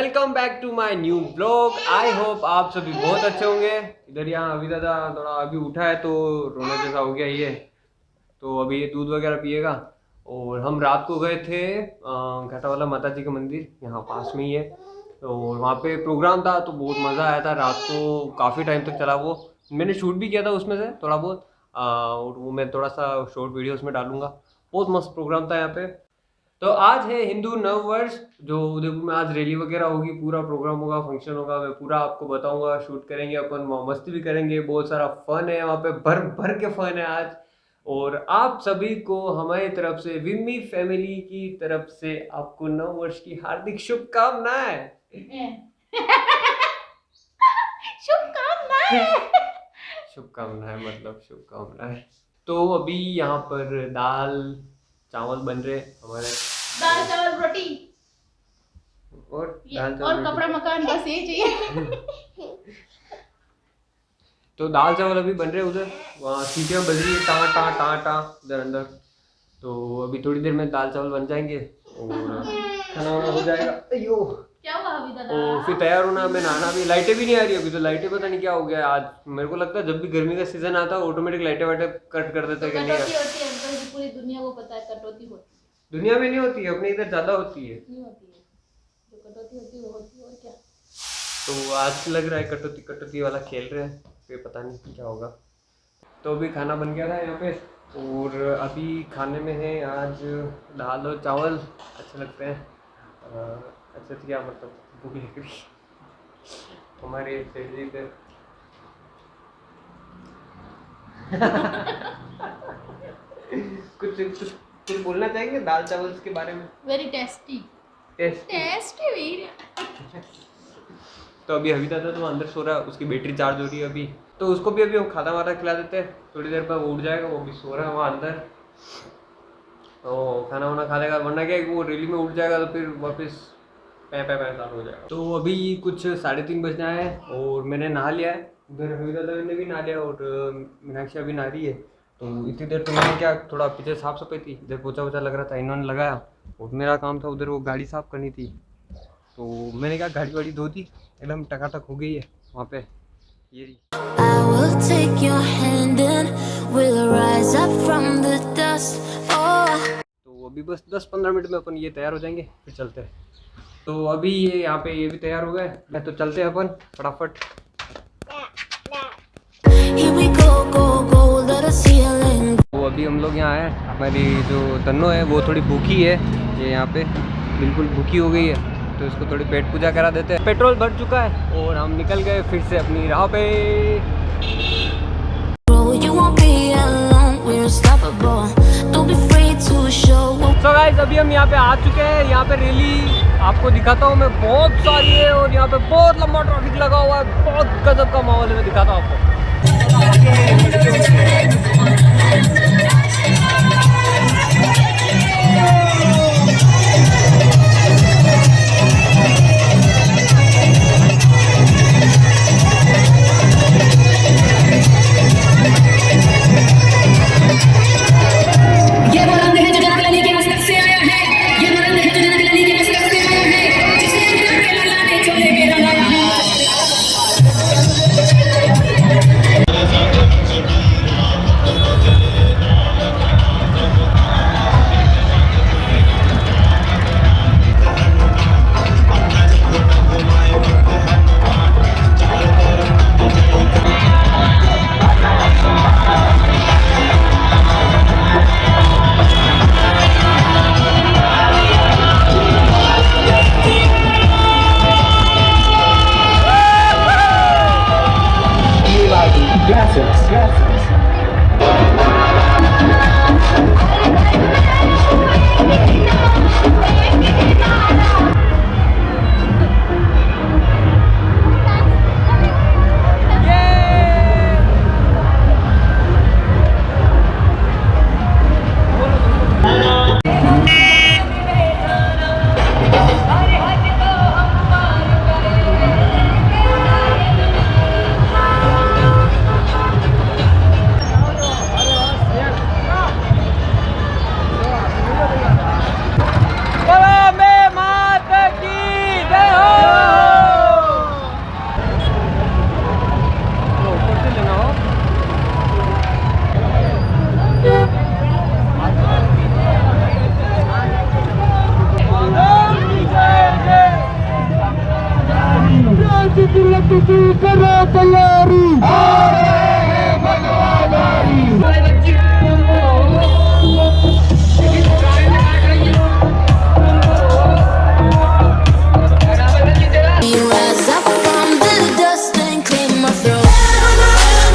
Welcome back to my new blog. I hope आप सभी बहुत अच्छे होंगे। इधर यहाँ अभी दादा थोड़ा अभी उठा है तो रोना जैसा हो गया ये, तो अभी ये दूध वगैरह पिएगा। और हम रात को गए थे घटावाला माता जी का मंदिर, यहाँ पास में ही है। तो वहाँ पे प्रोग्राम था तो बहुत मज़ा आया था। रात को काफ़ी टाइम तक चला वो, मैंने शूट भी किया था उसमें से थोड़ा बहुत, और वो मैं थोड़ा सा शॉर्ट वीडियो उसमें डालूंगा। बहुत मस्त प्रोग्राम था यहाँ पे। तो आज है हिंदू नव वर्ष, जो उदयपुर में आज रैली वगैरह होगी, पूरा प्रोग्राम होगा, फंक्शन होगा, मैं पूरा आपको बताऊंगा। शूट करेंगे अपन, मस्ती भी करेंगे, बहुत सारा फन है वहाँ पे, भर भर के फन है आज। और आप सभी को हमारी तरफ से, विम्मी फैमिली की तरफ से, आपको नव वर्ष की हार्दिक शुभकामनाएं। शुभकामनाएं मतलब शुभकामनाएं। तो अभी यहाँ पर दाल चावल बन रहे हमारे, दाल चावल रोटी और और कपड़ा मकान, बस ये चाहिए। तो दाल चावल अभी बन रहे उधर, वहाँ सीटियाँ बज रही है टा टा टा टा उधर अंदर। तो अभी थोड़ी देर में दाल चावल बन जाएंगे और खाना वाना हो जाएगा। अयो क्या हुआ अभी दादा? और फिर तैयार होना, मैं नहाना भी। लाइटें भी नहीं आ रही अभी तो, लाइटें पता नहीं क्या हो गया आज। मेरे को लगता है जब भी गर्मी का सीजन आता है ऑटोमेटिक लाइटें वाइटें कट कर देते हैं। कटौती होती है अंकल जी, पूरी दुनिया को पता है कटौती होती है। दुनिया में नहीं होती है, अपने इधर ज्यादा होती है। नहीं होती है, जो कटौती होती है वो होती है, और क्या। तो आज लग रहा है कटौती कटौती वाला खेल रहे हैं, फिर पता नहीं क्या होगा। तो अभी खाना बन गया था यहाँ पे, और अभी खाने में है आज दाल और चावल, अच्छे लगते हैं। अच्छे से क्या मतलब, भूख लग रही हमारे सेठ जी पे। कुछ बोलना चाहेंगे दाल चावल के बारे में? वेरी टेस्टी टेस्टी वीर। तो अभी दादा तो अंदर सो रहा है, उसकी बैटरी चार्ज हो रही है अभी, तो उसको भी अभी हम खाना वाना खिला देते हैं। थोड़ी देर पर वो उठ जाएगा, वो भी सो रहा है वहाँ अंदर, तो खाना वाना खा लेगा। वरना क्या है वो रैली में उठ जाएगा तो फिर वापस पै चालू हो जाएगा। तो अभी कुछ 3:30 बजना है और मैंने नहा लिया है। उधर दादा ने भी नहा लिया और मीनाक्षी अभी नहा रही है। तो इतनी देर तो मैंने क्या, थोड़ा पीछे साफ सफाई थी, इधर पोछा वोछा लग रहा था, इन्होंने लगाया। और मेरा काम था उधर वो गाड़ी साफ करनी थी, तो मैंने क्या गाड़ी वाड़ी धो दी, एकदम टकाटक हो गई है वहाँ पे। ये रही। तो अभी बस 10-15 मिनट में अपन ये तैयार हो जाएंगे, फिर चलते हैं। तो अभी ये यहाँ पे ये भी तैयार हो गए, मैं तो चलते हैं अपन फटाफट। तो अभी हम लोग यहाँ हैं, हमारी जो तन्नो है वो थोड़ी भूखी है, ये यहाँ पे बिल्कुल भूखी हो गई है, तो इसको थोड़ी पेट पूजा करा देते हैं। पेट्रोल भर चुका है और हम निकल गए फिर से अपनी राह पे। So guys, अभी हम यहाँ पे आ चुके हैं। यहाँ पे रैली आपको दिखाता हूँ मैं, बहुत सारी है और यहाँ पे बहुत लंबा ट्रैफिक लगा हुआ है, बहुत गजब का माहौल है, मैं दिखाता हूँ आपको। करो तैयारी आ रहे हैं मनवादारी You rise up from the dust and clear my throat.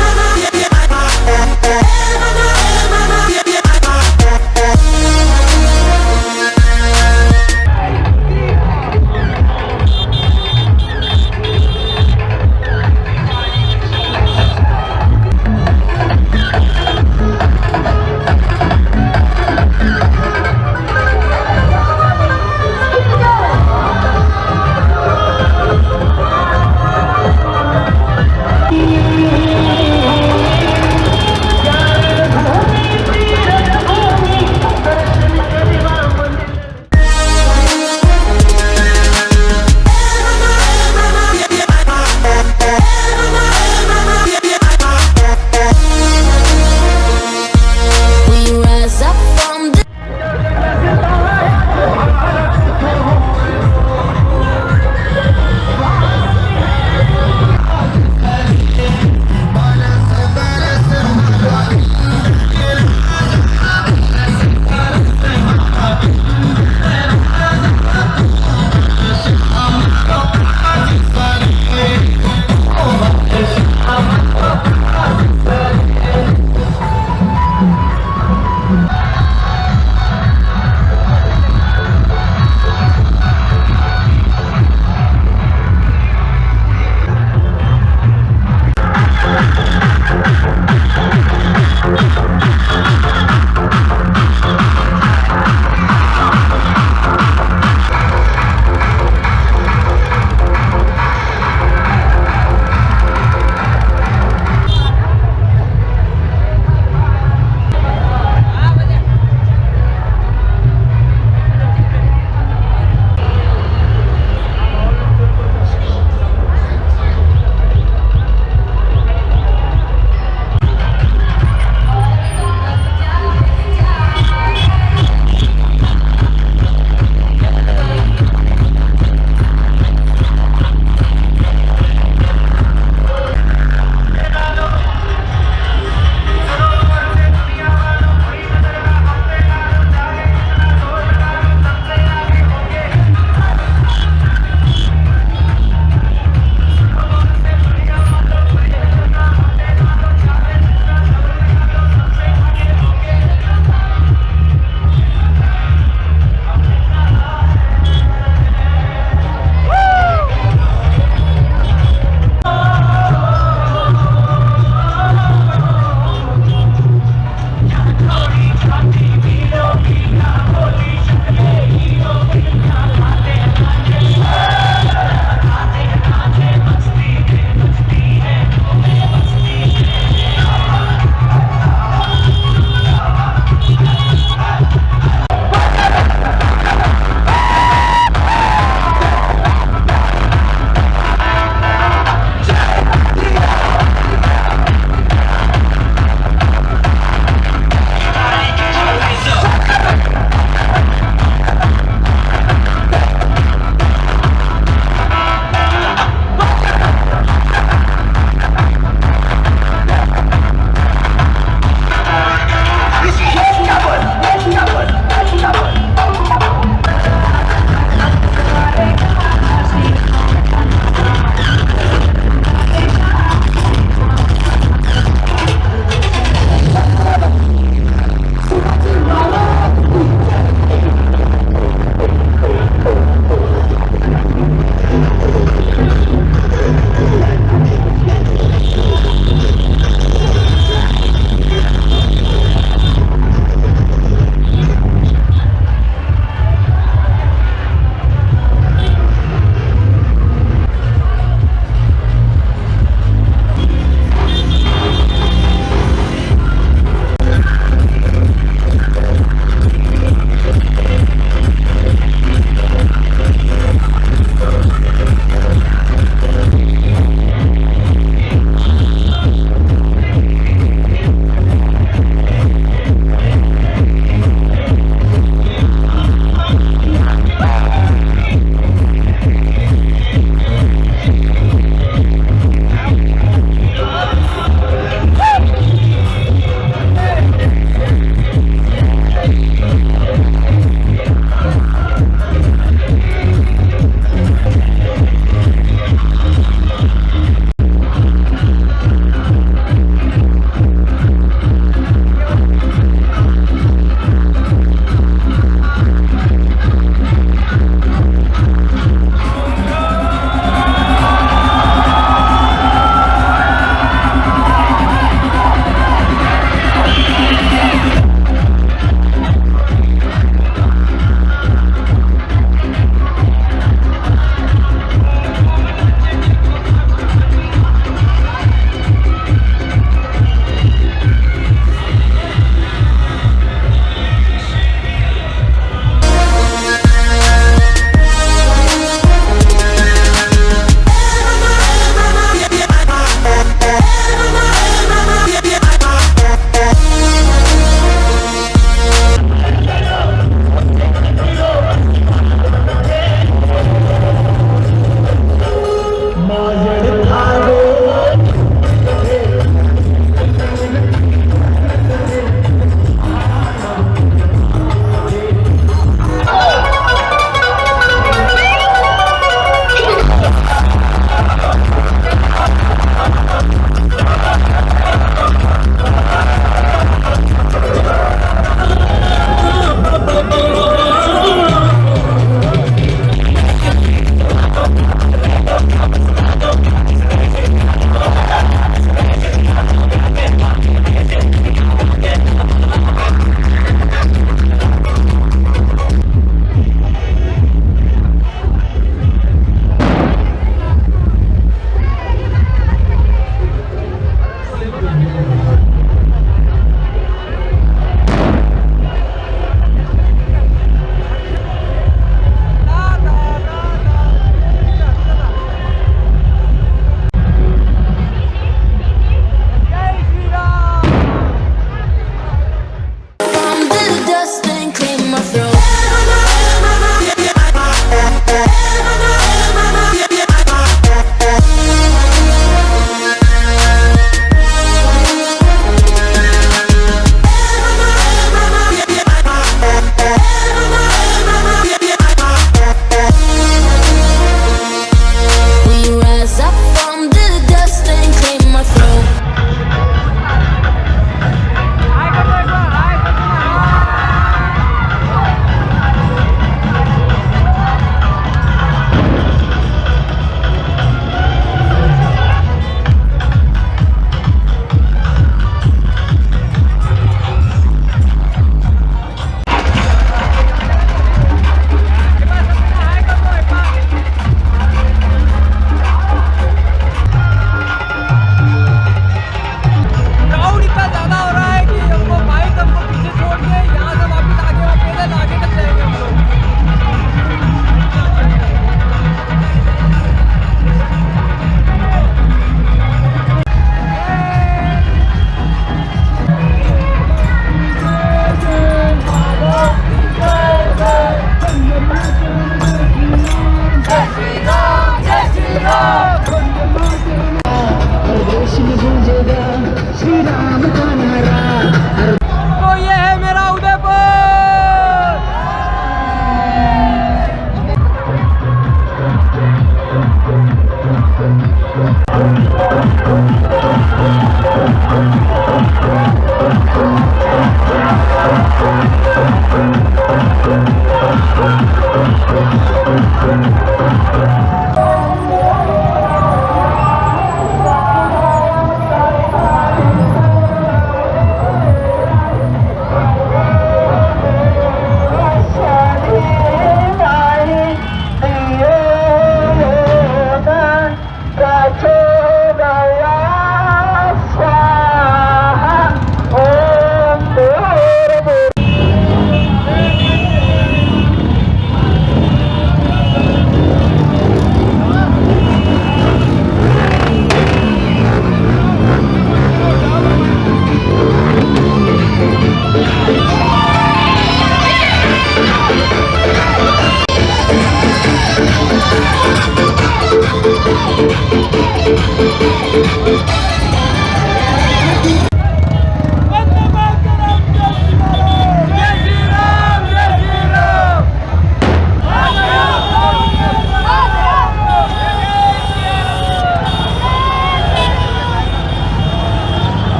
From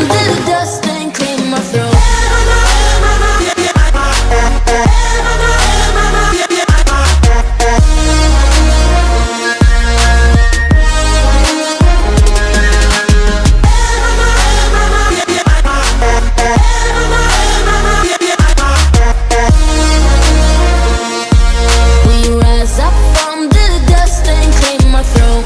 the dust and clear my throat. We rise up from the dust and clear my throat.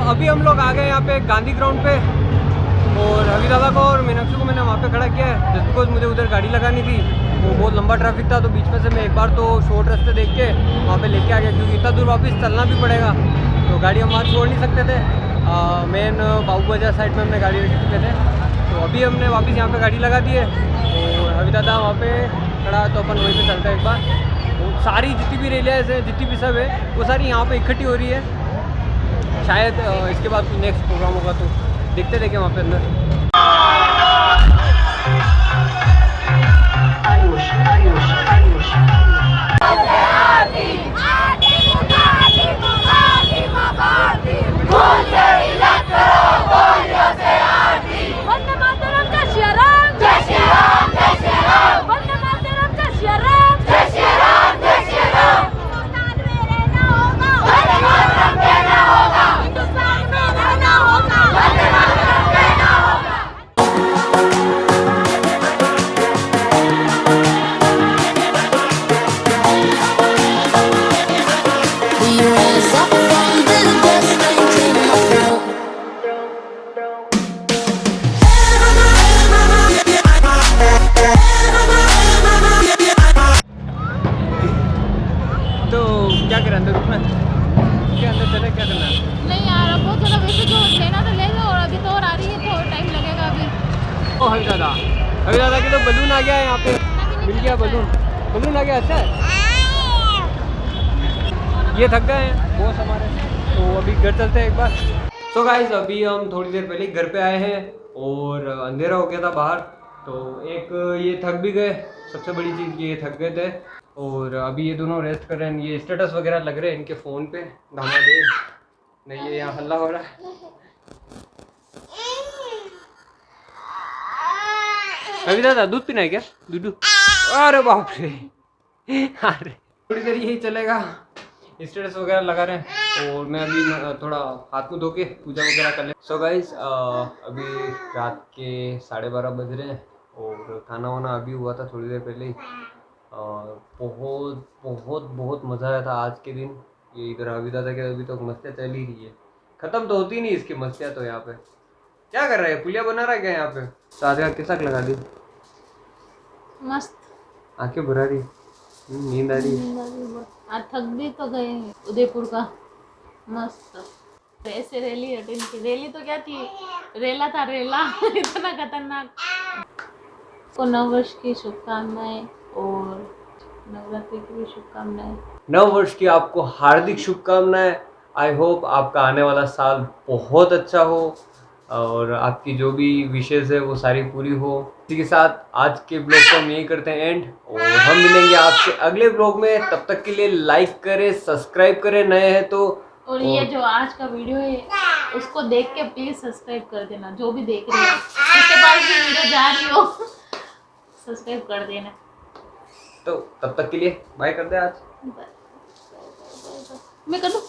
अभी हम लोग आ गए यहाँ पे गांधी ग्राउंड पे और रवि दादा को और मीनाक्षी को मैंने वहाँ पे खड़ा किया है जस्ट बिकॉज मुझे उधर गाड़ी लगानी थी। वो बहुत लंबा ट्रैफिक था तो बीच में से मैं एक बार तो शॉर्ट रास्ते देख के वहाँ पे लेके आ गया क्योंकि इतना दूर वापस चलना भी पड़ेगा तो गाड़ी हम वहाँ छोड़ नहीं सकते थे। मेन बाबू बाजार साइड में हमने गाड़ी रख चुके थे तो अभी हमने वापस यहाँ पे गाड़ी लगा दी है और रवि दादा वहाँ पे खड़ा है तो अपन वहीं पे चलते हैं एक बार। वो सारी जितनी भी रेलियाँ हैं जितनी भी सब है वो सारी यहाँ पे इकट्ठी हो रही है। शायद इसके बाद नेक्स्ट प्रोग्राम होगा तो देखते देखें वहाँ पे अंदर। वंदे मातरम जय श्री राम जय श्री राम जय श्री राम वंदे मातरम जय श्री राम जय श्री राम जय श्री राम हिंदुस्तान में रहना होगा वंदे मातरम कहना होगा हिंदुस्तान में रहना होगा वंदे मातरम कहना होगा। We rise up from the dust and clear my throat. तो क्या करें अंदर रुकना क्या अंदर चले क्या करना है? नहीं यार अब बहुत ज़्यादा वैसे जो लेना तो ले लो और अभी तो और आ रही है तो टाइम लगेगा अभी। ओ हरी दादा के तो बलून आ गया है यहाँ पे मिल गया बलून आ गया। अच्छा है ये थक गए हैं बॉस हमारे तो अभी घर चलते हैं एक बार। सो गाइस अभी हम थोड़ी देर पहले घर पे आए हैं और अंधेरा हो गया था बाहर तो एक ये थक भी गए। सबसे बड़ी चीज़ ये थक गए थे और अभी ये दोनों रेस्ट कर रहे हैं। ये स्टेटस वगैरह लग रहे हैं इनके फ़ोन पे धमाधे नहीं ये यहाँ हल्ला हो रहा है। अभी दादा दूध पीना है क्या? दूधू? अरे बाप रे, अरे थोड़ी देर यही चलेगा, स्टेटस वगैरह लगा रहे हैं और मैं अभी थोड़ा हाथ मुँह धो के पूजा वगैरह कर ले। सो गाइस अभी रात के 12:30 बज रहे हैं और खाना वाना अभी हुआ था थोड़ी देर पहले ही। बहुत बहुत बहुत मज़ा आया था आज के दिन। ये इधर अभी दादा के अभी तक मस्तियाँ चल ही रही है, ख़त्म तो होती नहीं इसकी मस्तियाँ। तो यहाँ पे क्या कर रहा है, पुलिया बना रहा है क्या यहाँ पे? साथ का किसक लगा दी, मस्त। आंखें भरा रही, नींद आ रही। आज थक भी तो गए उदयपुर का। मस्त ऐसे रैली अटेंड की। रैली तो क्या थी, रेला था रेला। इतना खतरनाक। को नववर्ष की शुभकामनाएं और नवरात्रि की भी शुभकामनाएं। नव वर्ष की आपको हार्दिक शुभकामनाएं। आई होप आपका आने वाला साल बहुत अच्छा हो और आपकी जो भी विशेष है वो सारी पूरी हो। इसी के साथ आज के ब्लॉग को हम यही करते हैं एंड, और हम मिलेंगे आपसे अगले ब्लॉग में। तब तक के लिए लाइक करें, सब्सक्राइब करें नए हैं तो। और ये जो आज का वीडियो है उसको देख के प्लीज सब्सक्राइब कर देना, जो भी देख रहे हो जिसके पास भी वीडियो जा रही हो सब्सक्राइब कर देना। तो तब तक के लिए बाय कर दे आज। मैं कर दूं?